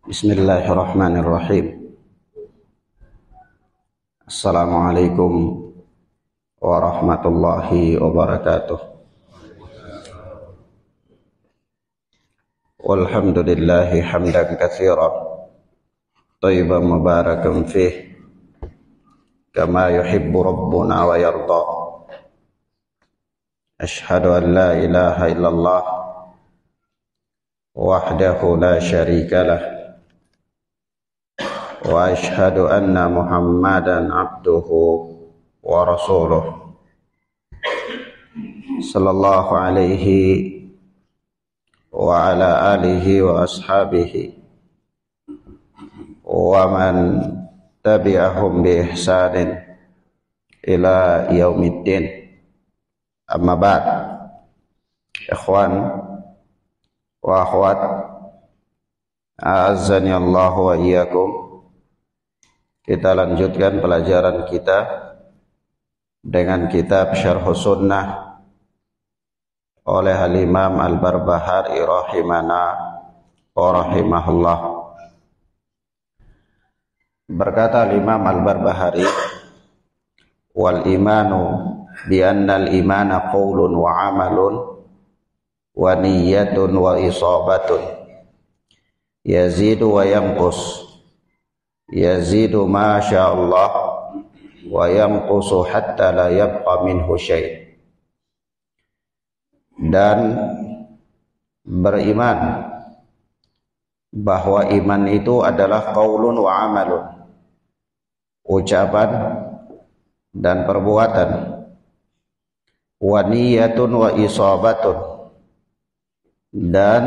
Bismillahirrahmanirrahim. Assalamualaikum warahmatullahi wabarakatuh. Walhamdulillahi hamdan katsiran thayyiban mubarakan fih kama yuhibbu rabbuna wa yarda. Ashhadu an la ilaha illallah wahdahu la syarika lah wa ashhadu anna Muhammadan abduhu wa rasuluh sallallahu alaihi wa ala alihi wa ashabihi wa man tabi'ahum bi ihsanin ila yaumiddin. Amma ba'd. Ikhwan wa akhwat, a'azzani Allah wa iyyakum. Kita lanjutkan pelajaran kita dengan kitab Syarhus Sunnah oleh Al-Imam Al-Barbahari rahimana wa rahimahullah. Berkata Al-Imam Al-Barbahari, wal imanu bi anna al-imana qaulun wa amalun wa niyyatun wa isabatun yazidu wa yanqus, yazidu ma sya Allah wa yanqusu hatta la yabqa minhu syai'. Dan beriman bahwa iman itu adalah qaulun wa amalun, ucapan dan perbuatan, wa niyatun wa isabatun, dan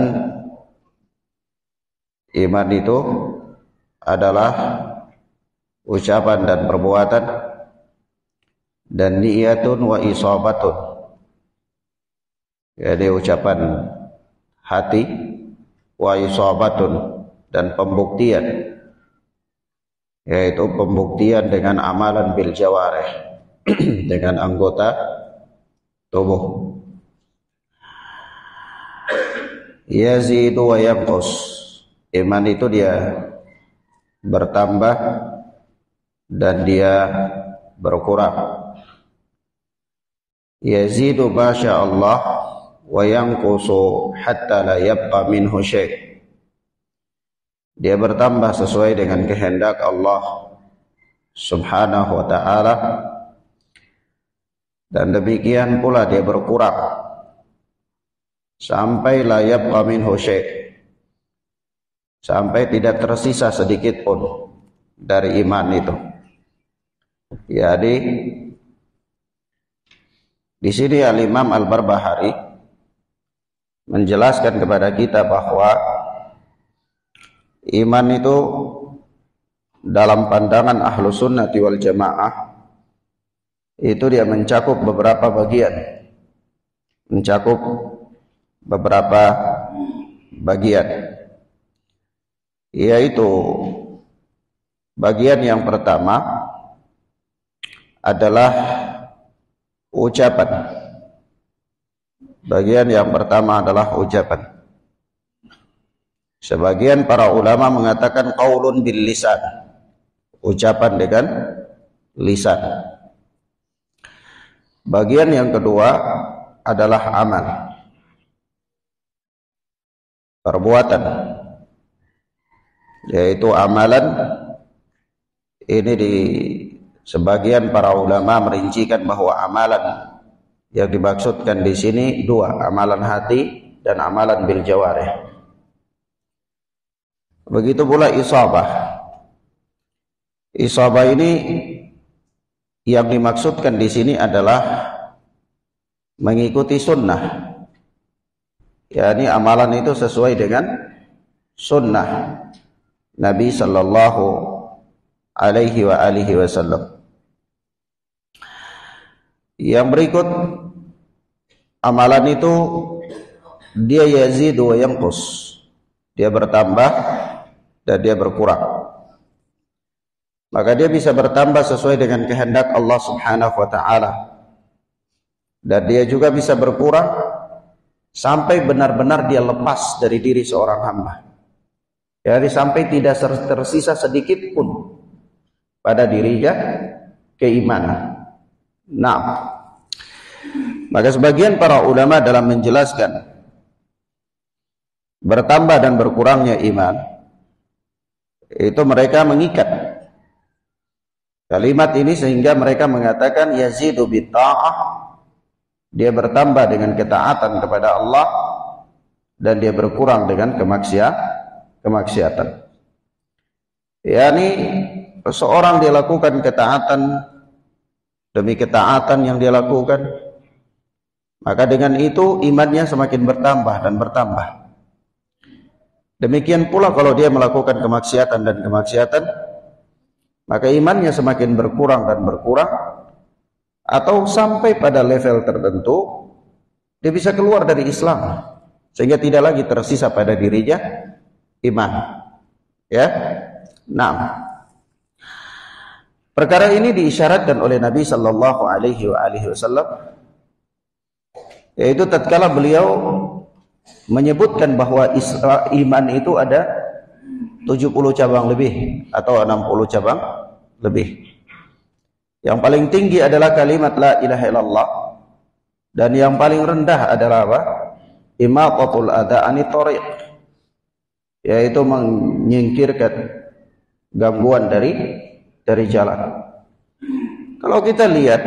iman itu adalah ucapan dan perbuatan, dan niyatun wa isabatun, jadi ucapan hati, wa isabatun, dan pembuktian, yaitu pembuktian dengan amalan bil jawarih dengan anggota tubuh. Yazidu wa yanqus, iman itu dia bertambah dan dia berkurang. Yazidu masya Allah wa yanqusu hatta la yabqa minhu syai'. Dia bertambah sesuai dengan kehendak Allah subhanahu wa ta'ala, dan demikian pula dia berkurang sampai la yabqa minhu syai', sampai tidak tersisa sedikit pun dari iman itu. Jadi di sini Al-Imam Al-Barbahari menjelaskan kepada kita bahwa iman itu dalam pandangan ahlu sunnati wal jamaah itu dia mencakup beberapa bagian, mencakup beberapa bagian, yaitu bagian yang pertama adalah ucapan. Bagian yang pertama adalah ucapan. Sebagian para ulama mengatakan qaulun bil lisan, ucapan dengan lisan. Bagian yang kedua adalah amal, perbuatan, yaitu amalan. Ini di sebagian para ulama merincikan bahwa amalan yang dimaksudkan di sini dua, amalan hati dan amalan bil jawarih. Begitu pula isabah. Isabah ini yang dimaksudkan di sini adalah mengikuti sunnah. yakni amalan itu sesuai dengan sunnah Nabi sallallahu alaihi wa alihi wasallam. Yang berikut amalan itu dia yazidu wa yanqus, dia bertambah dan dia berkurang. maka dia bisa bertambah sesuai dengan kehendak Allah Subhanahu wa taala. Dan dia juga bisa berkurang sampai benar-benar dia lepas dari diri seorang hamba. Jadi sampai tidak tersisa sedikit pun pada dirinya keimanan. Nah, maka sebagian para ulama dalam menjelaskan bertambah dan berkurangnya iman, itu mereka mengikat kalimat ini sehingga mereka mengatakan yazidu bitta'ah, dia bertambah dengan ketaatan kepada Allah, dan dia berkurang dengan kemaksiatan. Yani seorang dia lakukan ketaatan demi ketaatan yang dia lakukan, maka dengan itu imannya semakin bertambah dan bertambah. Demikian pula kalau dia melakukan kemaksiatan dan kemaksiatan, maka imannya semakin berkurang dan berkurang, atau sampai pada level tertentu dia bisa keluar dari Islam sehingga tidak lagi tersisa pada dirinya iman. Ya. Nah, perkara ini diisyaratkan oleh Nabi sallallahu alaihi wasallam, yaitu tatkala beliau menyebutkan bahwa iman itu ada 70 cabang lebih atau 60 cabang lebih. Yang paling tinggi adalah kalimat la ilaha illallah, dan yang paling rendah adalah apa? Imatatul adha anit thariq, yaitu menyingkirkan gangguan dari jalan. Kalau kita lihat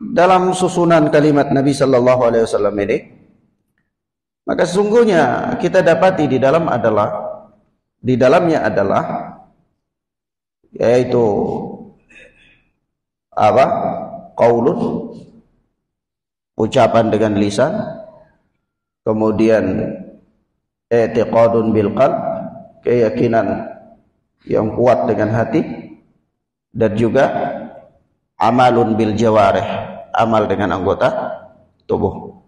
dalam susunan kalimat Nabi sallallahu alaihi wasallam ini, maka sesungguhnya kita dapati di dalamnya adalah yaitu apa? Qaulun, ucapan dengan lisan, kemudian i'tiqadun bil qalb, keyakinan yang kuat dengan hati, dan juga amalun bil jawarih, amal dengan anggota tubuh.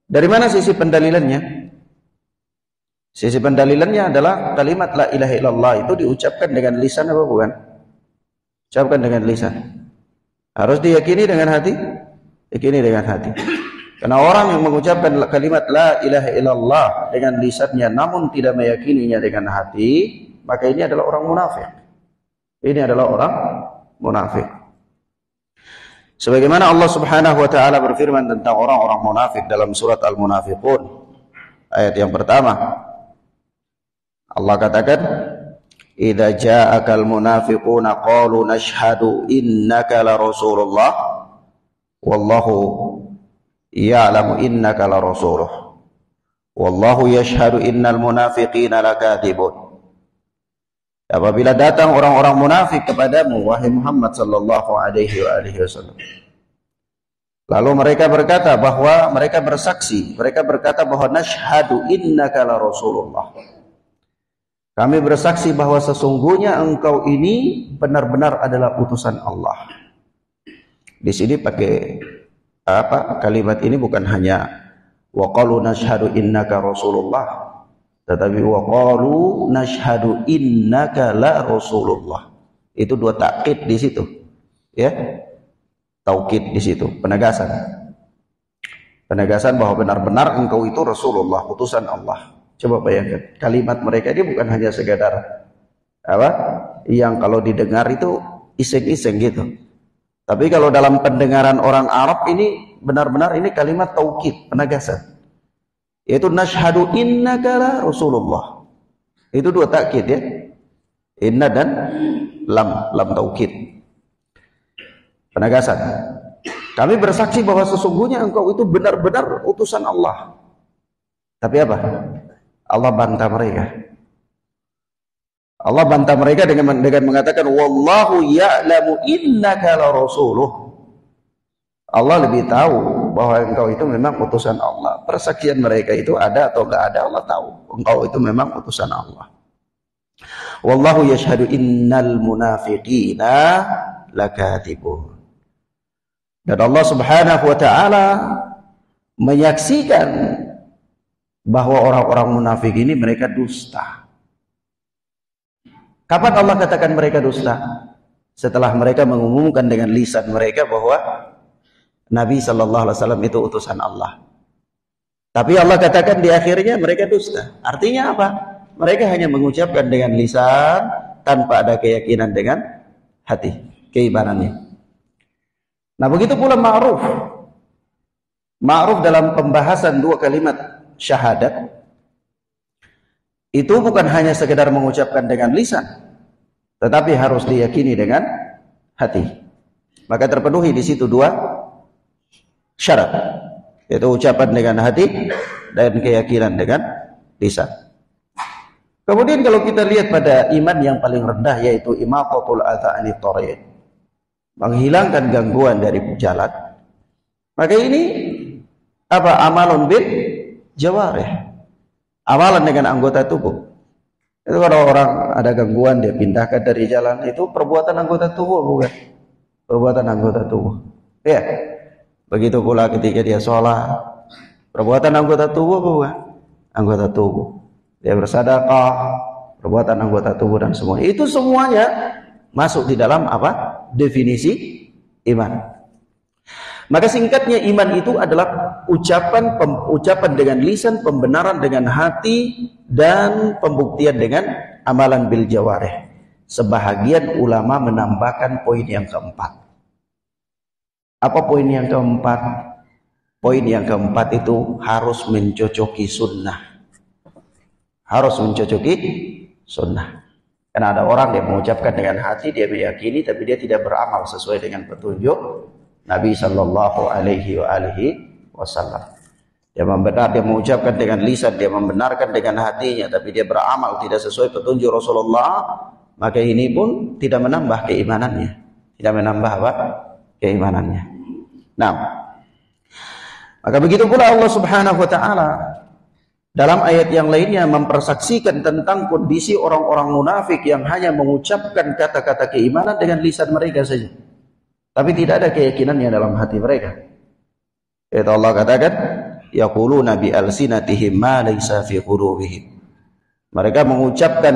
Dari mana sisi pendalilannya? Sisi pendalilannya adalah kalimat la ilaha illallah itu diucapkan dengan lisan apa bukan? Ucapkan dengan lisan. Harus diyakini dengan hati? Yakini dengan hati. Karena orang yang mengucapkan kalimat la ilaha illallah dengan lisannya namun tidak meyakininya dengan hati, maka ini adalah orang munafik. Ini adalah orang munafik. Sebagaimana Allah Subhanahu wa taala berfirman tentang orang-orang munafik dalam surat Al-Munafiqun ayat yang pertama. Allah katakan, "Idza ja'akal munafiquna qalu nashhadu innaka la rasulullah wallahu ya'lamu innaka la rasuluh wallahu yashhadu innal munafiqina lakadzibun." Apabila datang orang-orang munafik kepadamu wahai Muhammad sallallahu alaihi wasallam, lalu mereka berkata bahwa mereka bersaksi, mereka berkata bahwa nashhadu innaka la rasulullah, kami bersaksi bahwa sesungguhnya engkau ini benar-benar adalah utusan Allah. Di sini pakai apa? Kalimat ini bukan hanya wa qalu nashhadu innaka rasulullah, tetapi wa qalu nashhadu innaka la rasulullah. Itu dua takkid di situ. Ya. Taukid di situ, penegasan. Penegasan bahwa benar-benar engkau itu Rasulullah, utusan Allah. Coba bayangkan, kalimat mereka ini bukan hanya sekedar apa? Yang kalau didengar itu iseng-iseng gitu. Tapi kalau dalam pendengaran orang Arab ini benar-benar ini kalimat taukid, penegasan. Yaitu nashhadu innaka la rasulullah. Itu dua takkid ya. Inna dan lam taukid. Penegasan. Kami bersaksi bahwa sesungguhnya engkau itu benar-benar utusan Allah. Tapi apa? Allah bantah mereka. Allah bantah mereka dengan mengatakan wallahu ya'lamu innaka la rasuluh. Allah lebih tahu bahwa engkau itu memang utusan Allah. Persaksian mereka itu ada atau enggak ada, Allah tahu. Engkau itu memang utusan Allah. Wallahu yashhadu innal munafiqina lakadzibun. Dan Allah Subhanahu wa taala menyaksikan bahwa orang-orang munafik ini mereka dusta. Kapan Allah katakan mereka dusta? Setelah mereka mengumumkan dengan lisan mereka bahwa Nabi sallallahu alaihi wasallam itu utusan Allah. Tapi Allah katakan di akhirnya mereka dusta. Artinya apa? Mereka hanya mengucapkan dengan lisan tanpa ada keyakinan dengan hati, keimanannya. Nah, begitu pula ma'ruf. Ma'ruf dalam pembahasan dua kalimat syahadat itu bukan hanya sekedar mengucapkan dengan lisan, tetapi harus diyakini dengan hati. Maka terpenuhi di situ dua syarat, yaitu ucapan dengan hati dan keyakinan dengan lisan. Kemudian kalau kita lihat pada iman yang paling rendah, yaitu imaqatul adza anit thariq, menghilangkan gangguan dari jalan, maka ini apa? Amalun bil jawarih, amalan dengan anggota tubuh. Itu kalau orang ada gangguan dia pindahkan dari jalan, itu perbuatan anggota tubuh, bukan? Perbuatan anggota tubuh. Ya. Begitu pula ketika dia sholat, perbuatan anggota tubuh, bukan? Anggota tubuh. Dia bersedekah, perbuatan anggota tubuh dan semua. Itu semuanya masuk di dalam apa? Definisi iman. Maka singkatnya iman itu adalah ucapan dengan lisan, pembenaran dengan hati, dan pembuktian dengan amalan bil jawarih. Sebahagian ulama menambahkan poin yang keempat. Apa poin yang keempat? Poin yang keempat itu harus mencocoki sunnah. Harus mencocoki sunnah. Karena ada orang yang mengucapkan dengan hati, dia meyakini, tapi dia tidak beramal sesuai dengan petunjuk Nabi sallallahu alaihi wasallam. Dia mengucapkan dengan lisan, dia membenarkan dengan hatinya, tapi dia beramal tidak sesuai petunjuk Rasulullah, maka ini pun tidak menambah keimanannya. Tidak menambah apa? Keimanannya. Nah, maka begitu pula Allah Subhanahu wa taala dalam ayat yang lainnya mempersaksikan tentang kondisi orang-orang munafik yang hanya mengucapkan kata-kata keimanan dengan lisan mereka saja, tapi tidak ada keyakinannya dalam hati mereka. Itu Allah katakan, yaquluna bi alsinatihim ma laysa fi qulubihim. Mereka mengucapkan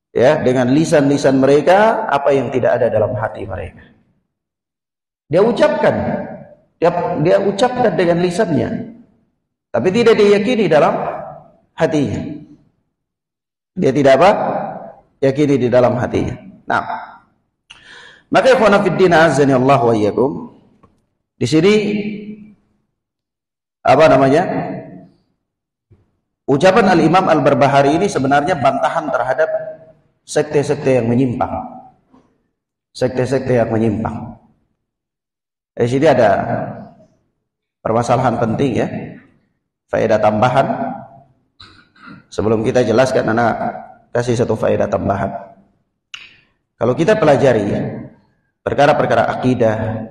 ya dengan lisan-lisan mereka apa yang tidak ada dalam hati mereka. Dia ucapkan dengan lisannya, tapi tidak diyakini dalam hatinya. Dia tidak apa? Yakini di dalam hatinya. Nah, maka ikhwana fiddin azani Allah wa iyyakum, di sini apa namanya? Ucapan Al-Imam Al-Barbahari ini sebenarnya bantahan terhadap sekte-sekte yang menyimpang. Sekte-sekte yang menyimpang. Di sini ada permasalahan penting ya. Faedah tambahan. Sebelum kita jelaskan, anak kasih satu faedah tambahan. Kalau kita pelajari ya, perkara-perkara akidah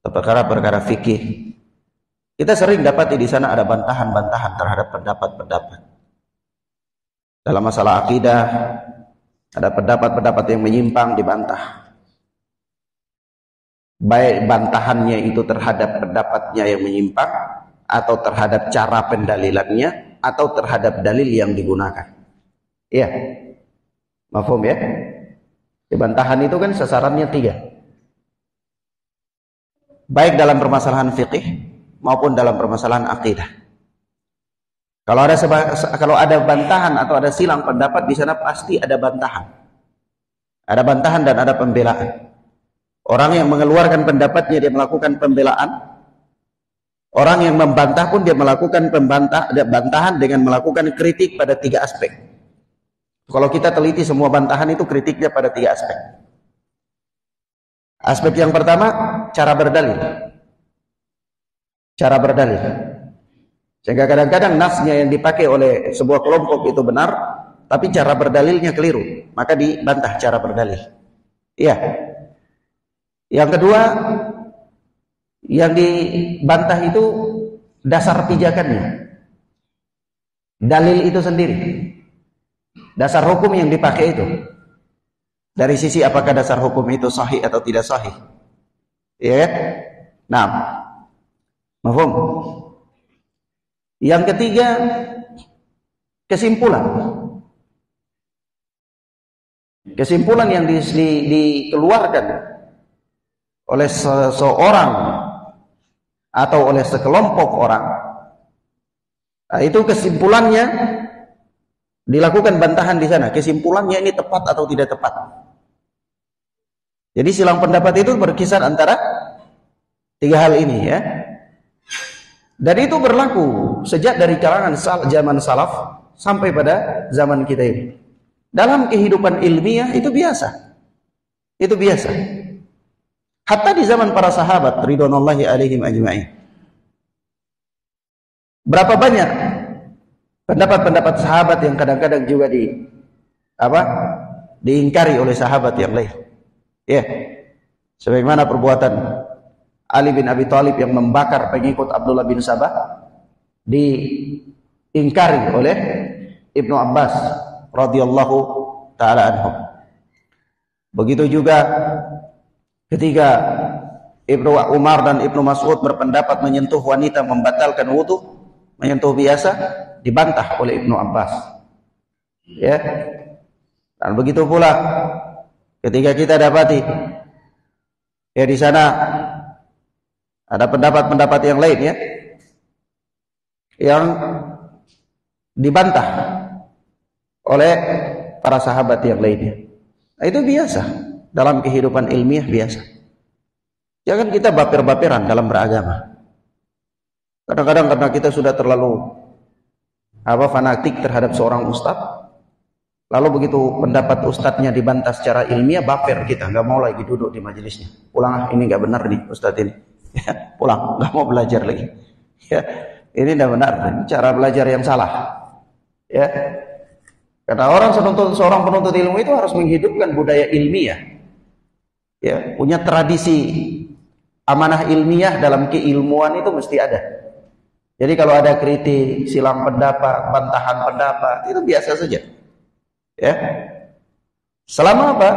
atau perkara-perkara fikih, kita sering dapati di sana ada bantahan-bantahan terhadap pendapat-pendapat. Dalam masalah akidah ada pendapat-pendapat yang menyimpang dibantah. Baik bantahannya itu terhadap pendapatnya yang menyimpang, atau terhadap cara pendalilannya, atau terhadap dalil yang digunakan. Iya, mafhum ya? Bantahan itu kan sasarannya 3, baik dalam permasalahan fikih maupun dalam permasalahan akidah. Kalau ada bantahan atau ada silang pendapat, di sana pasti ada bantahan. Ada bantahan dan ada pembelaan. Orang yang mengeluarkan pendapatnya dia melakukan pembelaan. Orang yang membantah pun dia melakukan bantahan dengan melakukan kritik pada 3 aspek. Kalau kita teliti semua bantahan itu kritiknya pada 3 aspek. Aspek yang pertama, cara berdalil. Cara berdalil. Sehingga kadang-kadang nasnya yang dipakai oleh sebuah kelompok itu benar, tapi cara berdalilnya keliru, maka dibantah cara berdalil. Iya. Yang kedua, yang dibantah itu dasar pijakannya, dalil itu sendiri, dasar hukum yang dipakai itu, dari sisi apakah dasar hukum itu sahih atau tidak sahih. Ya, nah, mafhum. Yang ketiga, kesimpulan. kesimpulan yang dikeluarkan oleh seseorang atau oleh sekelompok orang, nah, itu kesimpulannya dilakukan bantahan di sana. Kesimpulannya ini tepat atau tidak tepat. Jadi silang pendapat itu berkisar antara tiga hal ini ya. Dan itu berlaku sejak dari kalangan zaman salaf sampai pada zaman kita ini. Dalam kehidupan ilmiah itu biasa. Itu biasa. Hatta di zaman para sahabat ridwanullahi alaihim ajma'in. Berapa banyak pendapat-pendapat sahabat yang kadang-kadang juga diingkari oleh sahabat yang lain. Ya. Sebagaimana perbuatan Ali bin Abi Thalib yang membakar pengikut Abdullah bin Sabah diingkari oleh Ibnu Abbas radhiyallahu taala anhu. Begitu juga ketika Ibnu Umar dan Ibnu Mas'ud berpendapat menyentuh wanita membatalkan wudu, menyentuh biasa, dibantah oleh Ibnu Abbas. Ya. Dan begitu pula ketika kita dapati ya di sana ada pendapat-pendapat yang lain ya yang dibantah oleh para sahabat yang lainnya. Nah, itu biasa dalam kehidupan ilmiah, biasa. Jangan kita baper-baperan dalam beragama. Kadang-kadang karena kita sudah terlalu fanatik terhadap seorang ustadz, lalu begitu pendapat ustadznya dibantah secara ilmiah, baper kita, nggak mau lagi duduk di majelisnya. Pulang, ini nggak benar nih ustadz ini. Ya, pulang, nggak mau belajar lagi. Ya, ini tidak benar, ini cara belajar yang salah. Ya, karena seorang penuntut ilmu itu harus menghidupkan budaya ilmiah. Ya, punya tradisi amanah ilmiah dalam keilmuan itu mesti ada. Jadi kalau ada kritik, silang pendapat, bantahan pendapat, itu biasa saja. Ya. Selama apa?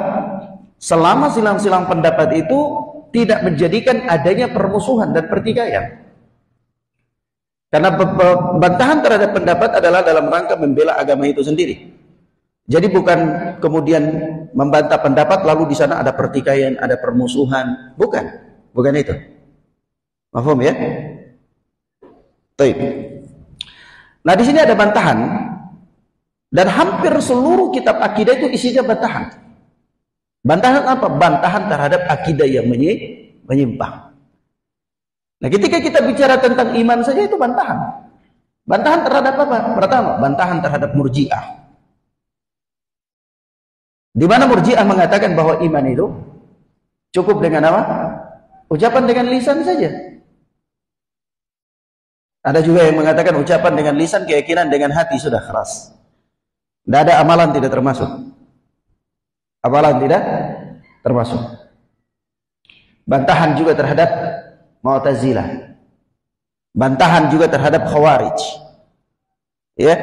Selama silang-silang pendapat itu tidak menjadikan adanya permusuhan dan pertikaian. Karena bantahan terhadap pendapat adalah dalam rangka membela agama itu sendiri. Jadi bukan kemudian membantah pendapat lalu di sana ada pertikaian, ada permusuhan, bukan itu. Paham ya? Baik. Nah, di sini ada bantahan dan hampir seluruh kitab akidah itu isinya bantahan. Bantahan apa? Bantahan terhadap akidah yang menyimpang. Nah, ketika kita bicara tentang iman saja itu bantahan. Bantahan terhadap apa? Pertama, bantahan terhadap Murji'ah. Di mana Murji'ah mengatakan bahwa iman itu cukup dengan apa? Ucapan dengan lisan saja. Ada juga yang mengatakan ucapan dengan lisan, keyakinan dengan hati sudah keras. Tidak ada amalan, tidak termasuk. Amalan tidak termasuk. Bantahan juga terhadap Mu'tazilah. Bantahan juga terhadap Khawarij. Ya.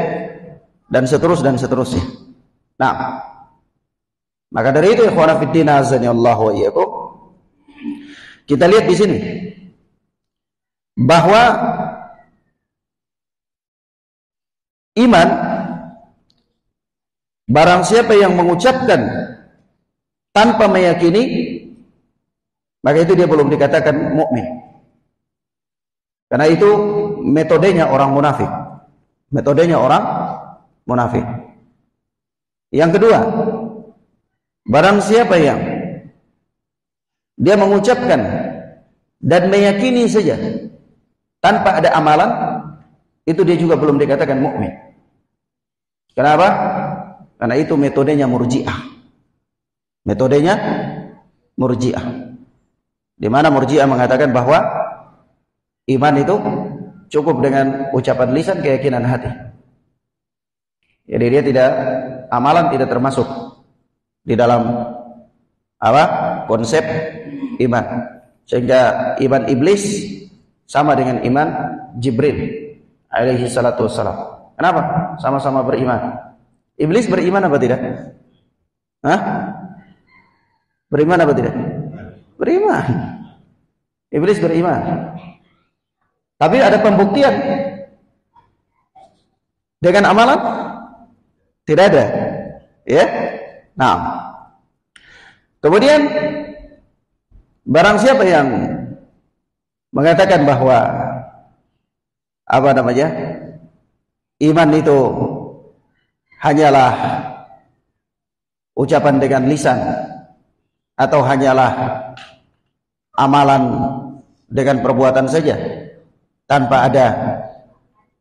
Dan seterusnya. Nah, maka dari itu ikhwana fid din azani Allah wa iyyakum, kita lihat di sini bahwa iman, barang siapa yang mengucapkan tanpa meyakini, maka itu dia belum dikatakan mukmin. Karena itu metodenya orang munafik. Yang kedua, barang siapa yang dia mengucapkan dan meyakini saja tanpa ada amalan, itu dia juga belum dikatakan mukmin. Kenapa? Karena itu metodenya Murji'ah. Di mana Murji'ah mengatakan bahwa iman itu cukup dengan ucapan lisan, keyakinan hati. Jadi dia tidak, amalan tidak termasuk di dalam konsep iman. Sehingga iman iblis sama dengan iman Jibril alaihi salatu wassalam. Kenapa? Sama-sama beriman. Iblis beriman apa tidak? Beriman apa tidak? Beriman. Iblis beriman. Tapi ada pembuktian dengan amalan? Tidak ada. Ya? Nah, Kemudian barang siapa yang mengatakan bahwa iman itu hanyalah ucapan dengan lisan atau hanyalah amalan dengan perbuatan saja tanpa ada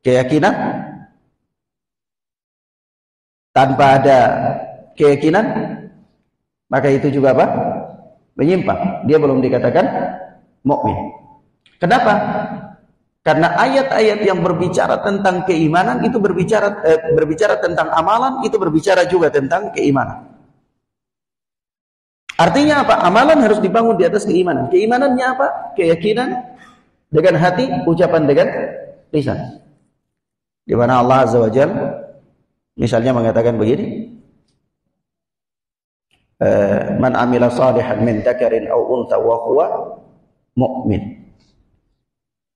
keyakinan, maka itu juga menyimpang. Dia belum dikatakan mukmin. Kenapa? Karena ayat-ayat yang berbicara tentang keimanan itu berbicara tentang amalan, itu berbicara juga tentang keimanan. Artinya apa? Amalan harus dibangun di atas keimanan. Keimanannya apa? Keyakinan dengan hati, ucapan dengan lisan. Di mana Allah Azza wa Jalla misalnya mengatakan begini, man amila salihan min dzakarin aw untha wa huwa mu'min.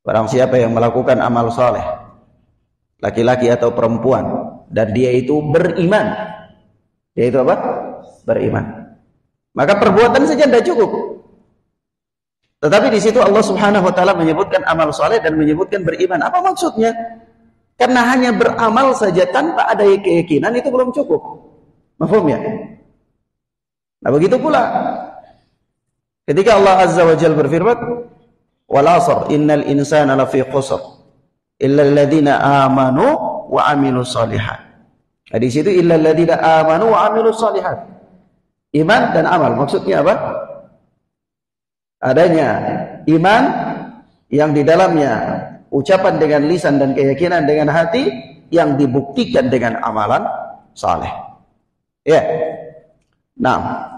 Barang siapa yang melakukan amal saleh, laki-laki atau perempuan, dan dia itu beriman. Dia itu apa? Beriman. Maka perbuatan saja tidak cukup. Tetapi di situ Allah Subhanahu wa taala menyebutkan amal saleh dan menyebutkan beriman. Apa maksudnya? Karena hanya beramal saja tanpa ada keyakinan itu belum cukup. Mafhum ya? Nah, begitu pula ketika Allah Azza wa Jalla berfirman, "Wal 'ashr innal insana lafi khusr illa alladziina aamanu wa 'amilus shalihat." Nah, di situ illa alladziina aamanu wa 'amilus shalihat. Iman dan amal. Maksudnya apa? Adanya iman yang di dalamnya ucapan dengan lisan dan keyakinan dengan hati yang dibuktikan dengan amalan saleh. Ya. Nah,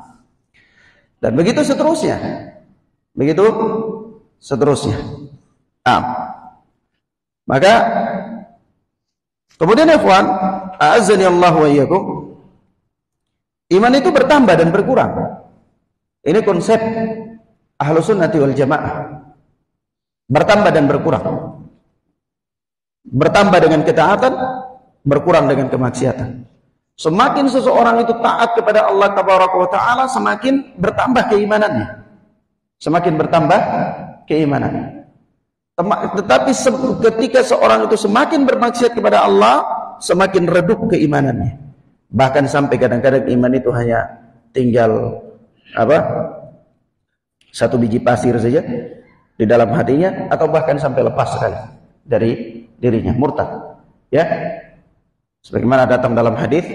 dan begitu seterusnya. Nah, maka kemudian ikhwan, a'azzani Allah wa iyyakum, iman itu bertambah dan berkurang. Ini konsep Ahlus Sunnati wal Jamaah. Bertambah dan berkurang. Bertambah dengan ketaatan, berkurang dengan kemaksiatan. Semakin seseorang itu taat kepada Allah Tabaraka wa Ta'ala, semakin bertambah keimanannya. Tetapi ketika seorang itu semakin bermaksiat kepada Allah, semakin redup keimanannya. Bahkan sampai kadang-kadang iman itu hanya tinggal satu biji pasir saja di dalam hatinya, atau bahkan sampai lepas sekali dari dirinya, murtad. Ya, sebagaimana datang dalam hadis,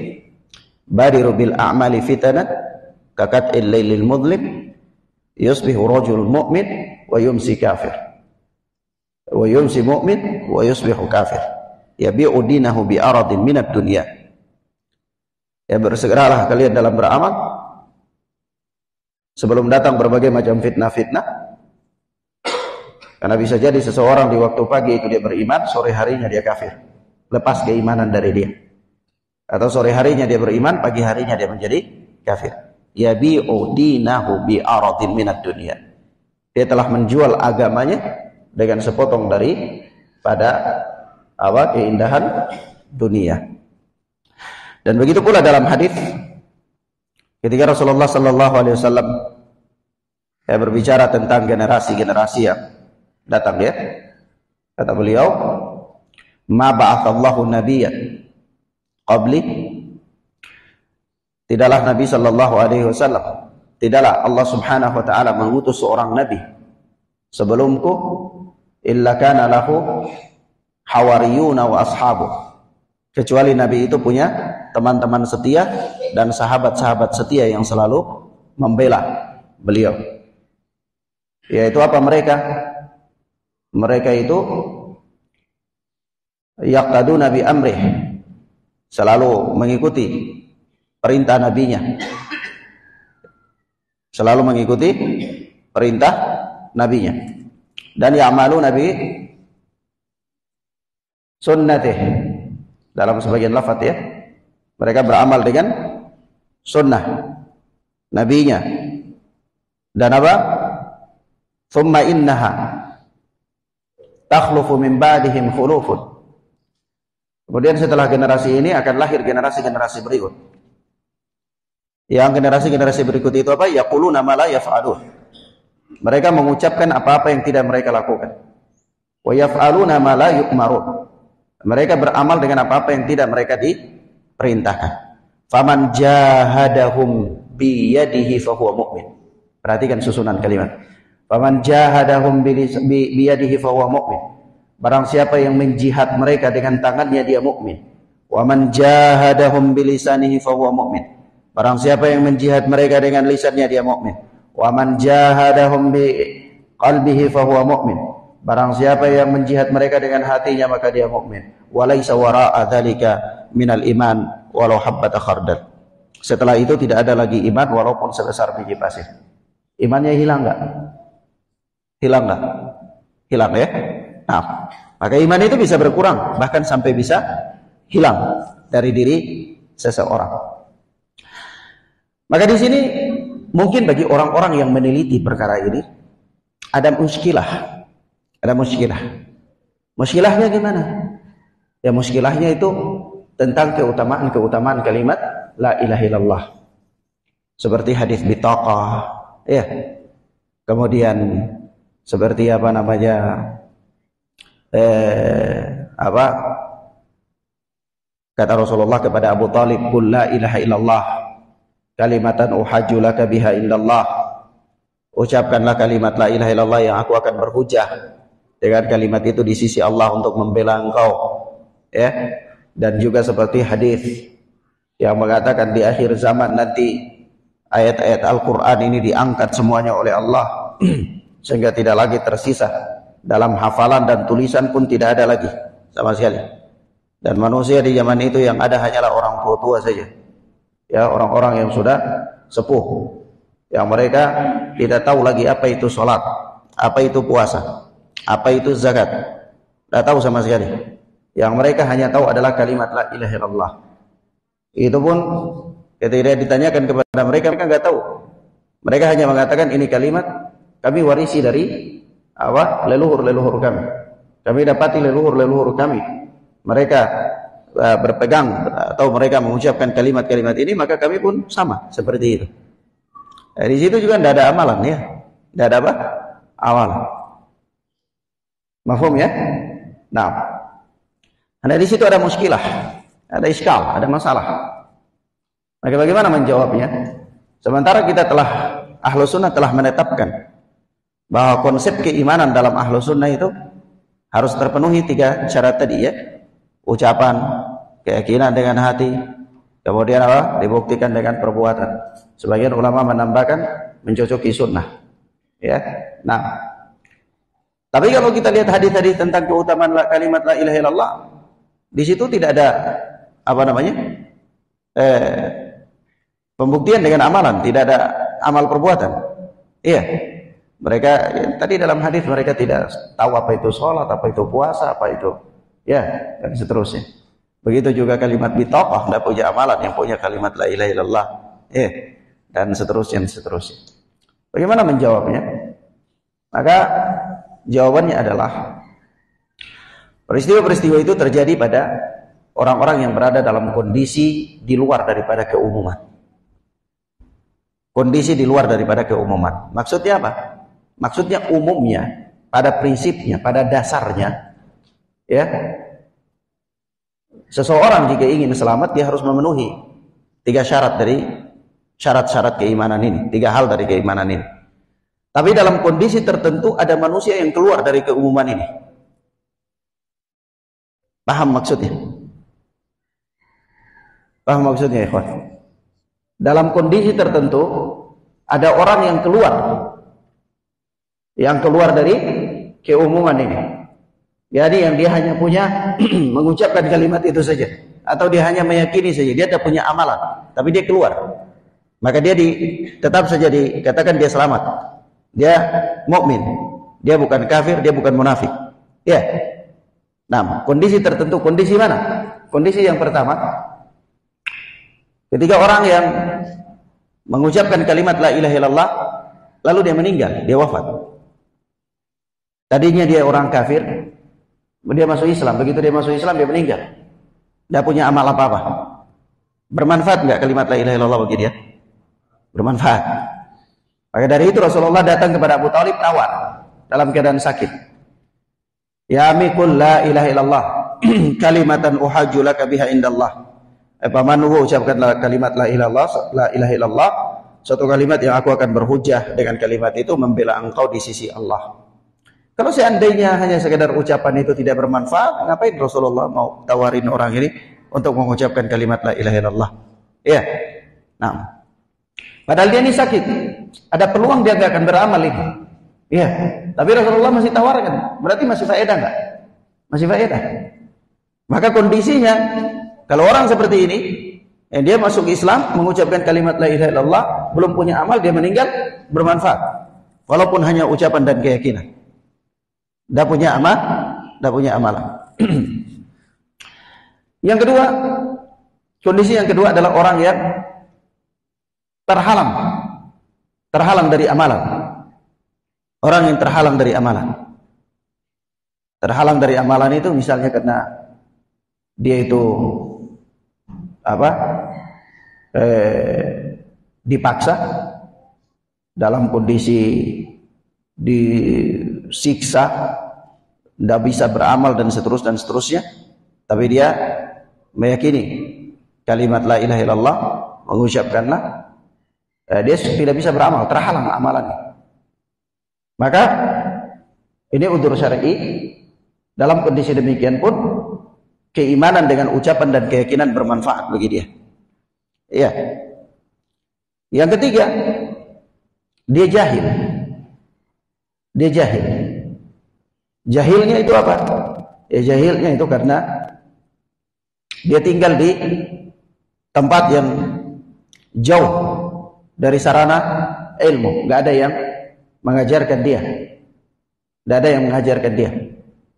badiru bil a'mali fitanan kakat'il lailil mudlim yusbihu rajul mu'min wa yumsi kafir wa yumsi mu'min wa yusbihu kafir yabi'u dinahu bi aradin minad dunya. Ya, bersegeralah kalian dalam beramal sebelum datang berbagai macam fitnah-fitnah. Karena bisa jadi seseorang di waktu pagi itu dia beriman, sore harinya dia kafir, lepas keimanan dari dia. Atau sore harinya dia beriman, pagi harinya dia menjadi kafir. Yabi'u dinahu bi aradin minad dunya. Dia telah menjual agamanya dengan sepotong pada keindahan dunia. Dan begitu pula dalam hadis ketika Rasulullah sallallahu alaihi wasallam berbicara tentang generasi-generasi yang datang, ya. Kata beliau, "Ma ba'atsallahu nabiyyan qabli." Tidaklah Nabi sallallahu alaihi wasallam, tidaklah Allah Subhanahu wa taala mengutus seorang nabi sebelumku illa kana lahu hawariyuna wa ashabu. Kecuali nabi itu punya teman-teman setia dan sahabat-sahabat setia yang selalu membela beliau. Yaitu apa mereka? Mereka itu yaqtaduna bi amrih, selalu mengikuti perintah nabinya. Selalu mengikuti perintah nabinya. Dan ya'malu nabi sunnatih. Dalam sebagian lafaz, ya, mereka beramal dengan sunnah nabinya. Dan apa? Thumma innaha takhlufu min ba'dihim khulufun. Kemudian setelah generasi ini akan lahir generasi-generasi berikut. Yang generasi-generasi berikut itu apa? Yaquluna ma la yaf'alun. Mereka mengucapkan apa-apa yang tidak mereka lakukan. Wa yaf'aluna ma la yu'marun. Mereka beramal dengan apa-apa yang tidak mereka diperintahkan. Faman jahadahum biyadihi fahuwa mu'min. Perhatikan susunan kalimat. Faman jahadahum biyadihi fahuwa mu'min. Barang siapa yang menjihad mereka dengan tangannya, dia mukmin. Wa man jahadahum bilisanihi fahuwa mu'min. Barang siapa yang menjihad mereka dengan lisannya, dia mukmin. Wa man jahadahum bi qalbihi fahuwa mu'min. Barang siapa yang menjihad mereka dengan hatinya, maka dia mukmin. Wa laisa wara'a dzalika minal iman walau habbata khardal. Setelah itu tidak ada lagi iman walaupun sebesar biji pasir. Imannya hilang enggak? Hilang enggak? Hilang ya. Nah, maka iman itu bisa berkurang, bahkan sampai bisa hilang dari diri seseorang. Maka di sini mungkin bagi orang-orang yang meneliti perkara ini ada muskilah. Ada muskilah. Muskilahnya gimana? Ya muskilahnya itu tentang keutamaan kalimat la ilaha illallah. Seperti hadis bitaqah, ya. Kemudian seperti apa namanya? Kata Rasulullah kepada Abu Talib, "Qul la ilaha illallah kalimatan uhajju laka biha indallah." Ucapkanlah kalimat la ilaha illallah yang aku akan berhujah dengan kalimat itu di sisi Allah untuk membela engkau. Ya. Dan juga seperti hadis yang mengatakan di akhir zaman nanti ayat-ayat Al-Qur'an ini diangkat semuanya oleh Allah sehingga tidak lagi tersisa. Dalam hafalan dan tulisan pun tidak ada lagi sama sekali. Dan manusia di zaman itu yang ada hanyalah orang tua saja. Ya, orang-orang yang sudah sepuh, yang mereka tidak tahu lagi apa itu sholat, apa itu puasa, apa itu zakat, tidak tahu sama sekali. Yang mereka hanya tahu adalah kalimat la ilaha illallah. Itu pun ketika ditanyakan kepada mereka, mereka nggak tahu. Mereka hanya mengatakan ini kalimat kami warisi dari leluhur kami. Kami dapati leluhur kami. Mereka berpegang atau mereka mengucapkan kalimat-kalimat ini, maka kami pun sama seperti itu. Di situ juga tidak ada amalan ya, tidak ada apa? Amalan. Mafhum ya? Nah, di situ ada muskilah, ada iskal, ada masalah. Maka bagaimana menjawabnya? Sementara kita Ahlus Sunnah telah menetapkan bahwa konsep keimanan dalam Ahlus Sunnah itu harus terpenuhi 3 syarat tadi ya. Ucapan, keyakinan dengan hati, kemudian dibuktikan dengan perbuatan. Sebagian ulama menambahkan mencocoki sunnah. Ya. Nah, tapi kalau kita lihat hadis-hadis tentang keutamaan kalimat la ilaha illallah, di situ tidak ada pembuktian dengan amalan, tidak ada amal perbuatan. Iya. Mereka tadi dalam hadis mereka tidak tahu apa itu sholat, apa itu puasa, apa itu ya, dan seterusnya. Begitu juga kalimat bitaqah, tidak punya amalan, yang punya kalimat la ilaha illallah, dan seterusnya. Bagaimana menjawabnya? Maka jawabannya adalah peristiwa-peristiwa itu terjadi pada orang-orang yang berada dalam kondisi di luar daripada keumuman. Kondisi di luar daripada keumuman. Maksudnya apa? Maksudnya umumnya, pada prinsipnya, pada dasarnya, ya, seseorang jika ingin selamat dia harus memenuhi 3 syarat dari syarat-syarat keimanan ini, 3 hal dari keimanan ini. Tapi dalam kondisi tertentu ada manusia yang keluar dari keumuman ini. Paham maksudnya? Paham maksudnya, ikhwan? Dalam kondisi tertentu ada orang yang keluar dari keumuman ini. Jadi yang dia hanya punya mengucapkan kalimat itu saja, atau dia hanya meyakini saja, dia tidak punya amalan, tapi dia keluar. Maka dia tetap saja dikatakan dia selamat. Dia mukmin. Dia bukan kafir, dia bukan munafik. Ya. Nah, kondisi tertentu, kondisi mana? Kondisi yang pertama, ketika orang yang mengucapkan kalimat la ilaha illallah lalu dia meninggal, dia wafat. Tadinya dia orang kafir, dia masuk Islam. Begitu dia masuk Islam, dia meninggal. Tidak punya amal apa-apa. Bermanfaat nggak kalimat la ilaha illallah bagi dia? bermanfaat. Maka dari itu Rasulullah datang kepada Abu Talib tawar dalam keadaan sakit. Ya ami qul la ilaha illallah kalimatan uhajju laka biha indallah. Pamanku ucapkanlah kalimat la ilaha illallah, suatu kalimat yang aku akan berhujjah dengan kalimat itu membela engkau di sisi Allah. Kalau seandainya hanya sekedar ucapan itu tidak bermanfaat, ngapain Rasulullah mau tawarin orang ini untuk mengucapkan kalimat la ilaha illallah? Ya. Nah, padahal dia ini sakit, ada peluang dia gak akan beramal ini. Iya, tapi Rasulullah masih tawarkan, berarti masih faedah enggak? Masih faedah. Maka kondisinya, kalau orang seperti ini, dia masuk Islam, mengucapkan kalimat la ilaha illallah, belum punya amal, dia meninggal, bermanfaat. Walaupun hanya ucapan dan keyakinan. Tidak punya amal, tidak punya amalan. Yang kedua, kondisi yang kedua adalah orang yang terhalang dari amalan. Orang yang terhalang dari amalan. Terhalang dari amalan itu misalnya karena dia itu dipaksa dalam kondisi disiksa, tidak bisa beramal dan seterusnya, tapi dia meyakini kalimat la ilaha illallah, mengucapkanlah, dia tidak bisa beramal, terhalang amalannya. Maka ini udzur syar'i. Dalam kondisi demikian pun keimanan dengan ucapan dan keyakinan bermanfaat bagi dia. Iya. Yang ketiga, dia jahil. Dia jahil. Jahilnya itu apa? Ya jahilnya itu karena dia tinggal di tempat yang jauh dari sarana ilmu, nggak ada yang mengajarkan dia. Tidak ada yang mengajarkan dia.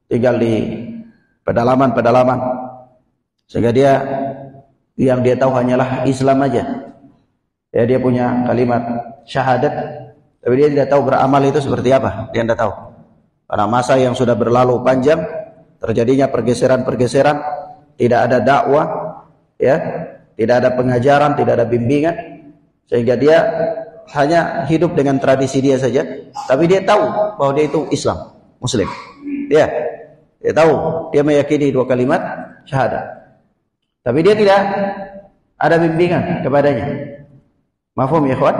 Tinggal di pedalaman-pedalaman. Sehingga dia yang dia tahu hanyalah Islam aja. Ya, dia punya kalimat syahadat, tapi dia tidak tahu beramal itu seperti apa. Dia tidak tahu. Karena masa yang sudah berlalu panjang, terjadinya pergeseran-pergeseran, tidak ada dakwah, ya, tidak ada pengajaran, tidak ada bimbingan, sehingga dia hanya hidup dengan tradisi dia saja, tapi dia tahu bahwa dia itu Islam, Muslim. Ya, dia tahu, dia meyakini dua kalimat syahadat, tapi dia tidak ada bimbingan kepadanya. Mafhum ya ikhwan?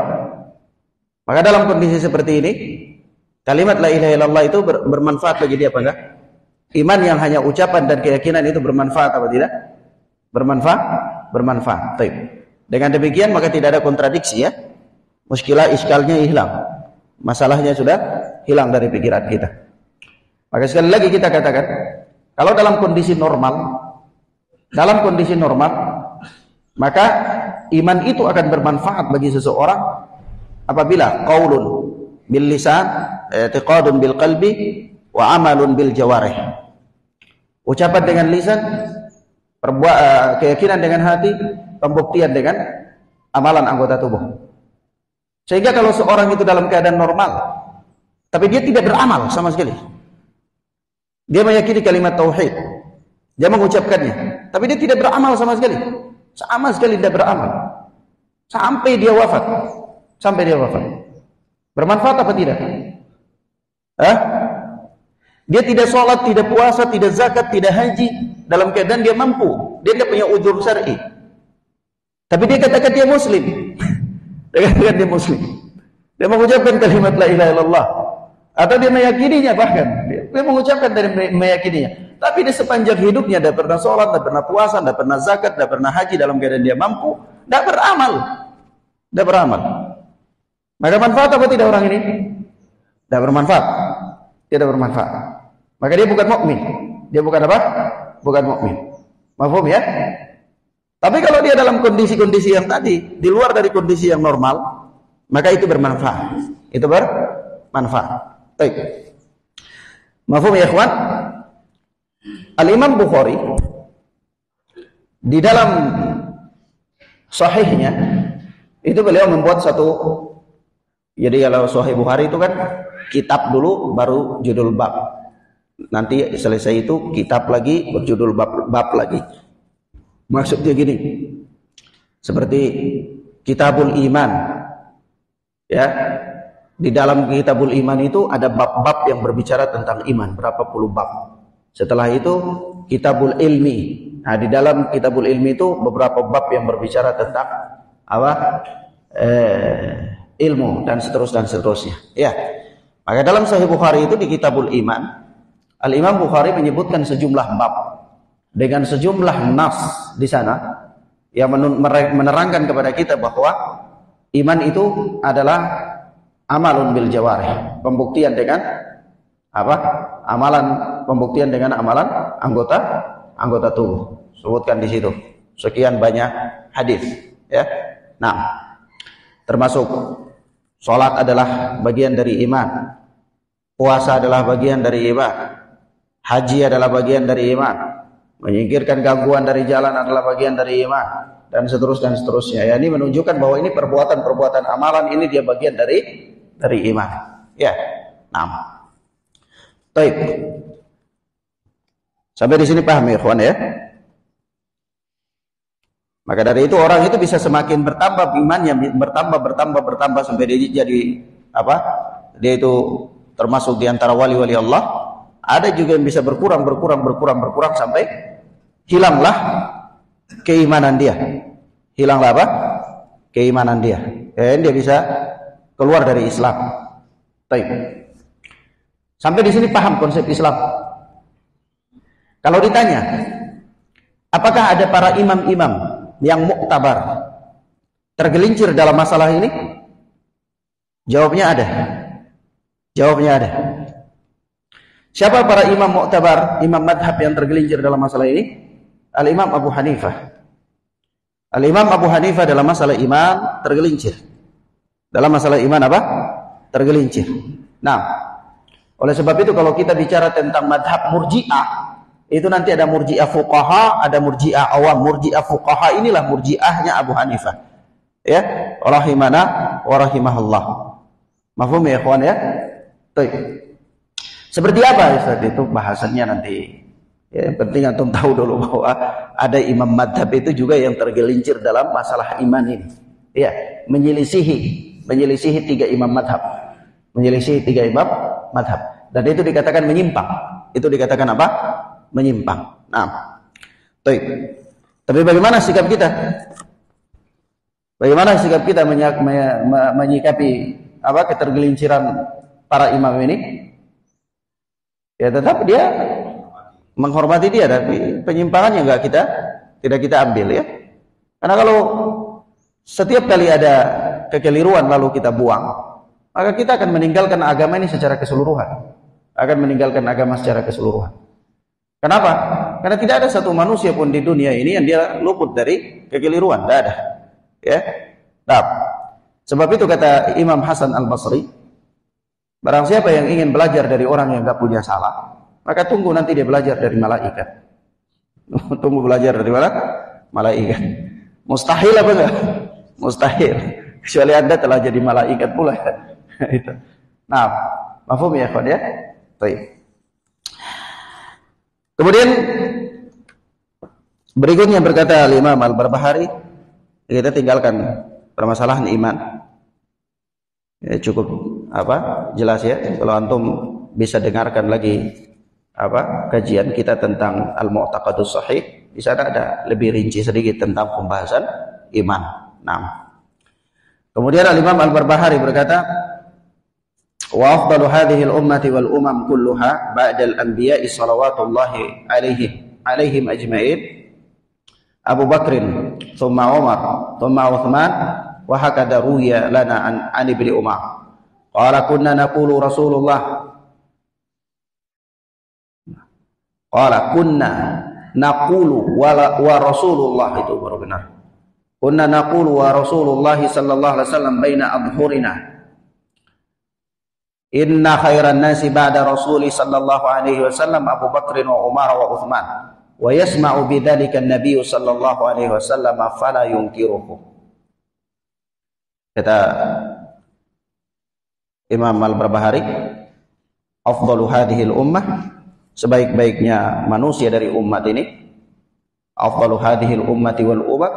Maka dalam kondisi seperti ini, kalimat la ilaha illallah itu bermanfaat bagi dia apa enggak? Iman yang hanya ucapan dan keyakinan itu bermanfaat apa tidak? Bermanfaat. Baik. Dengan demikian maka tidak ada kontradiksi ya. Muskilah iskalnya hilang. Masalahnya sudah hilang dari pikiran kita. Maka sekali lagi kita katakan, kalau dalam kondisi normal, maka iman itu akan bermanfaat bagi seseorang apabila qaulun bil lisan, i'tiqadun bil qalbi, wa amalun bil jawarih. Ucapan dengan lisan, keyakinan dengan hati, pembuktian dengan amalan anggota tubuh. Sehingga kalau seorang itu dalam keadaan normal, tapi dia tidak beramal sama sekali. Dia meyakini kalimat tauhid, dia mengucapkannya, tapi dia tidak beramal sama sekali. Sama sekali tidak beramal. Sampai dia wafat. Bermanfaat apa tidak? Dia tidak sholat, tidak puasa, tidak zakat, tidak haji, dalam keadaan dia mampu. Dia tidak punya udzur syar'i. Tapi dia katakan dia muslim. Dia katakan dia muslim. Dia mengucapkan kalimat la ilaha illallah. Atau dia meyakininya bahkan. Dia mengucapkan dari meyakininya. Tapi di sepanjang hidupnya tidak pernah sholat, tidak pernah puasa, tidak pernah zakat, tidak pernah haji, dalam keadaan dia mampu, tidak beramal. Tidak beramal. Maka manfaat apa tidak orang ini? Tidak bermanfaat. Tidak bermanfaat. Maka dia bukan mukmin. Dia bukan apa? Bukan mukmin. Mafhum ya? Tapi kalau dia dalam kondisi-kondisi yang tadi, di luar dari kondisi yang normal, maka itu bermanfaat. Itu bermanfaat. Baik. Mafhum ya ikhwan? Al-Imam Bukhari di dalam sahihnya itu beliau membuat satu, jadi kalau Sahih Bukhari itu kan kitab dulu baru judul bab. Nanti selesai itu kitab lagi berjudul bab lagi. Maksudnya gini. Seperti Kitabul Iman, Ya, di dalam Kitabul Iman itu ada bab-bab yang berbicara tentang iman, berapa puluh bab. Setelah itu Kitabul Ilmi. Nah, di dalam Kitabul Ilmi itu beberapa bab yang berbicara tentang apa? Ilmu dan seterusnya. Ya. Maka dalam Sahih Bukhari itu di Kitabul Iman, Al-Imam Bukhari menyebutkan sejumlah bab dengan sejumlah nas di sana yang menerangkan kepada kita bahwa iman itu adalah amalun bil jawarih, pembuktian dengan apa? Pembuktian dengan amalan anggota tubuh. Sebutkan di situ sekian banyak hadis, ya. Nah, termasuk salat adalah bagian dari iman, puasa adalah bagian dari iman, haji adalah bagian dari iman, menyingkirkan gangguan dari jalan adalah bagian dari iman, dan seterusnya. Ya, ini menunjukkan bahwa ini perbuatan amalan ini dia bagian dari iman. Ya. Nah. Baik. Sampai di sini paham ya, ikhwan ya? Maka dari itu orang itu bisa semakin bertambah imannya, bertambah sampai dia jadi apa? Dia itu termasuk di antara wali-wali Allah. Ada juga yang bisa berkurang sampai hilanglah keimanan dia. Hilanglah apa? Keimanan dia. Dan dia bisa keluar dari Islam. Baik. Sampai di sini paham konsep Islam. Kalau ditanya, apakah ada para imam-imam yang muktabar tergelincir dalam masalah ini? Jawabnya ada. Siapa para imam muktabar, imam madhab yang tergelincir dalam masalah ini? Al-Imam Abu Hanifah. Al-Imam Abu Hanifah dalam masalah iman tergelincir. Dalam masalah iman apa? Tergelincir. Nah, oleh sebab itu kalau kita bicara tentang madhab murji'ah, itu nanti ada murji'ah fuqaha, ada murji'ah awam. Murji'ah fuqaha inilah murji'ahnya Abu Hanifah. Ya, rahimana wa rahimahullah. Mafhum ya ikhwan ya? Baik. Seperti apa Ustaz itu bahasannya nanti? Ya, yang penting antum tahu dulu bahwa ada imam madhab itu juga yang tergelincir dalam masalah iman ini. Ya, menyelisihi 3 imam madhab. Menyelisihi 3 imam madhab. Dan itu dikatakan menyimpang. Itu dikatakan apa? Menyimpang. Nah, baik. Tapi bagaimana sikap kita? Bagaimana sikap kita menyikapi apa ketergelinciran para imam ini? Ya tetap dia menghormati dia, tapi penyimpangannya tidak kita ambil ya. Karena kalau setiap kali ada kekeliruan lalu kita buang, maka kita akan meninggalkan agama ini secara keseluruhan. Kenapa? Karena tidak ada satu manusia pun di dunia ini yang dia luput dari kekeliruan, tidak ada. Ya. Nah, sebab itu kata Imam Hasan Al-Basri, barang siapa yang ingin belajar dari orang yang tidak punya salah, maka tunggu nanti dia belajar dari malaikat. Tunggu belajar dari mana? Malaikat. Mustahil apa enggak? Mustahil. Kecuali Anda telah jadi malaikat pula. Itu. Nah, mafhum ya ikhwan ya? Baik. Kemudian berikutnya berkata Imam Al-Barbahari, kita tinggalkan permasalahan iman. Ya, cukup apa? Jelas ya. Kalau antum bisa dengarkan lagi apa? Kajian kita tentang Al-Mu'taqadus Shahih, di sana ada lebih rinci sedikit tentang pembahasan iman. Nah. Kemudian Al-Imam Al-Barbahari berkata, wa afdalu hadhihi al-ummati wal umam kulluha ba'da al-anbiya'i salawatullahi alaihim ajma'in Abu Bakrin thumma Umar thumma Uthman wa hakadha ruya lana an ibni Umar qala kunna naqulu Rasulullah qala kunna naqulu wa Rasulullah, itu baru benar. Kunna naqulu wa Rasulullah sallallahu alaihi wasallam baina adhurina inna khairan nasi ba'da Rasuli sallallahu alaihi wasallam Abu Bakr wa Umar wa Uthman wa yasma'u bidzalika an-nabiy sallallahu alaihi wasallam fala yunkiruhu. Kata Imam Al-Barbahari, afdalu hadhihi al-ummah, sebaik-baiknya manusia dari umat ini, afdalu hadhihi al-ummati wal umam,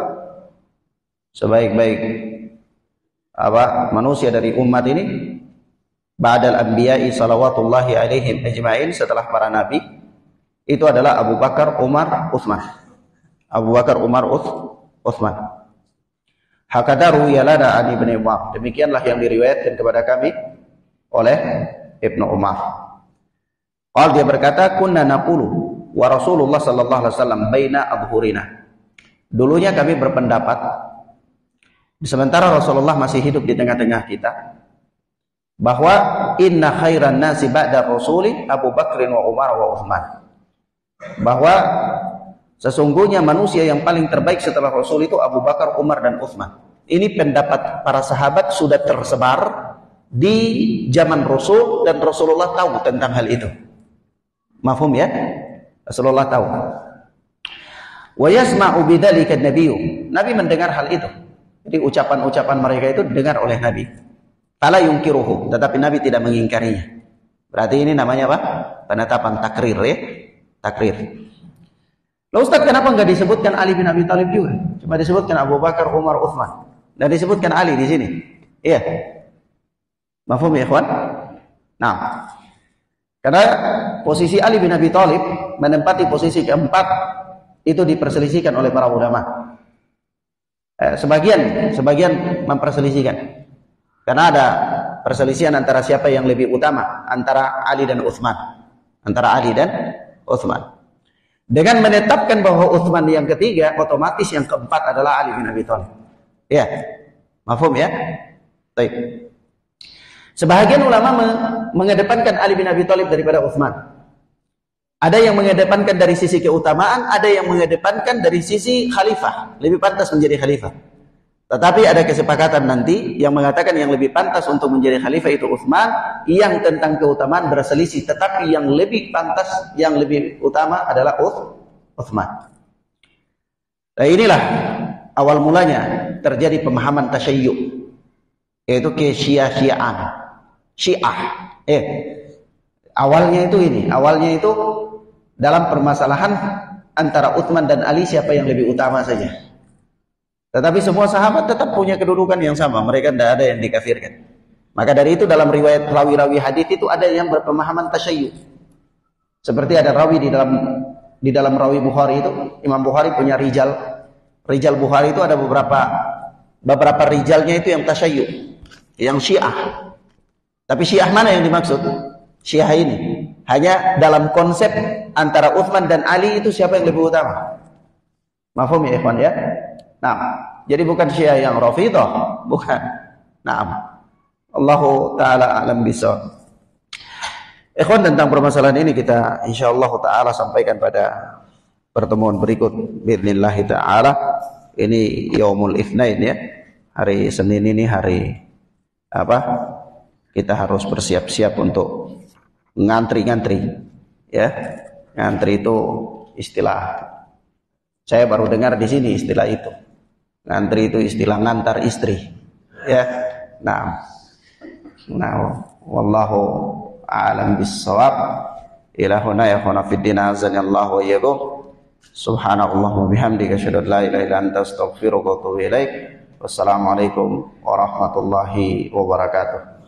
sebaik-baik manusia dari umat ini ba'dal anbiya'i salawatullahi alaihim ajma'in, setelah para nabi, itu adalah Abu Bakar, Umar, Utsman. Abu Bakar, Umar, Utsman. Hakadha ruwiya lana an Ibnu Umar. Demikianlah yang diriwayatkan kepada kami oleh Ibnu Umar. Dia berkata, kunna naqulu wa Rasulullah sallallahu alaihi wasallam baina adhurina. Dulunya kami berpendapat, sementara Rasulullah masih hidup di tengah-tengah kita, bahwa inna khairan nasi ba'da rasuli Abu Bakrin wa Umar wa Utsman. Bahwa sesungguhnya manusia yang paling terbaik setelah Rasul itu Abu Bakar, Umar, dan Utsman. Ini pendapat para sahabat sudah tersebar di zaman Rasul, dan Rasulullah tahu tentang hal itu. Mafhum ya? Rasulullah tahu. Wa yasma'u bidzalika an-nabiyyu. Nabi mendengar hal itu. Jadi ucapan-ucapan mereka itu didengar oleh Nabi. Fala yunkiruhu, tetapi Nabi tidak mengingkarinya. Berarti ini namanya apa? Penetapan takrir ya. Takrir. Lalu Ustaz, kenapa enggak disebutkan Ali bin Abi Thalib juga? Cuma disebutkan Abu Bakar, Umar, Utsman. Dan disebutkan Ali di sini. Iya. Mafhum ya, ikhwan? Nah, karena posisi Ali bin Abi Thalib menempati posisi keempat itu diperselisihkan oleh para ulama. Sebagian memperselisihkan. Karena ada perselisihan antara siapa yang lebih utama, antara Ali dan Utsman. Antara Ali dan Utsman. Dengan menetapkan bahwa Utsman yang ketiga, otomatis yang keempat adalah Ali bin Abi Thalib. Ya. Mafhum ya? Baik. Sebahagian ulama mengedepankan Ali bin Abi Thalib daripada Utsman. Ada yang mengedepankan dari sisi keutamaan, ada yang mengedepankan dari sisi khalifah, lebih pantas menjadi khalifah. Tetapi ada kesepakatan nanti yang mengatakan yang lebih pantas untuk menjadi khalifah itu Utsman, yang tentang keutamaan berselisih, tetapi yang lebih pantas, yang lebih utama adalah Utsman. Nah, inilah awal mulanya terjadi pemahaman tasyayyu', yaitu kesyia-syiaan. Syiah. Awalnya itu ini, awalnya itu dalam permasalahan antara Utsman dan Ali siapa yang lebih utama saja. Tetapi semua sahabat tetap punya kedudukan yang sama, mereka tidak ada yang dikafirkan. Maka dari itu dalam riwayat rawi-rawi hadis itu ada yang berpemahaman tasyayyu'. Seperti ada rawi di dalam rawi Bukhari itu, Imam Bukhari punya rijal Bukhari itu ada beberapa rijalnya itu yang tasyayyu', yang Syiah. Tapi Syiah mana yang dimaksud? Syiah ini hanya dalam konsep antara Utsman dan Ali itu siapa yang lebih utama. Mafhum ya ikhwan ya? Nah, jadi bukan Syiah yang Rafidhah, bukan. Naam. Allahu taala alam bisawab. Ikhwan, tentang permasalahan ini kita insyaallah taala sampaikan pada pertemuan berikut biidznillah taala. Ini Yaumul Itsnain ya. Hari Senin ini hari apa? Kita harus bersiap-siap untuk ngantri-ngantri ya. Ngantri itu istilah, saya baru dengar di sini istilah itu. Ngantri itu istilah ngantar istri ya. Nah wallahu a'lam bis-shawab. Ila huna ya khana fid din azanallahu wa iyyakum. Subhanallah wa bihamdika asyhadu an la ilaha illa anta astaghfiruka wa atubu ilaik. Wassalamualaikum warahmatullahi wabarakatuh.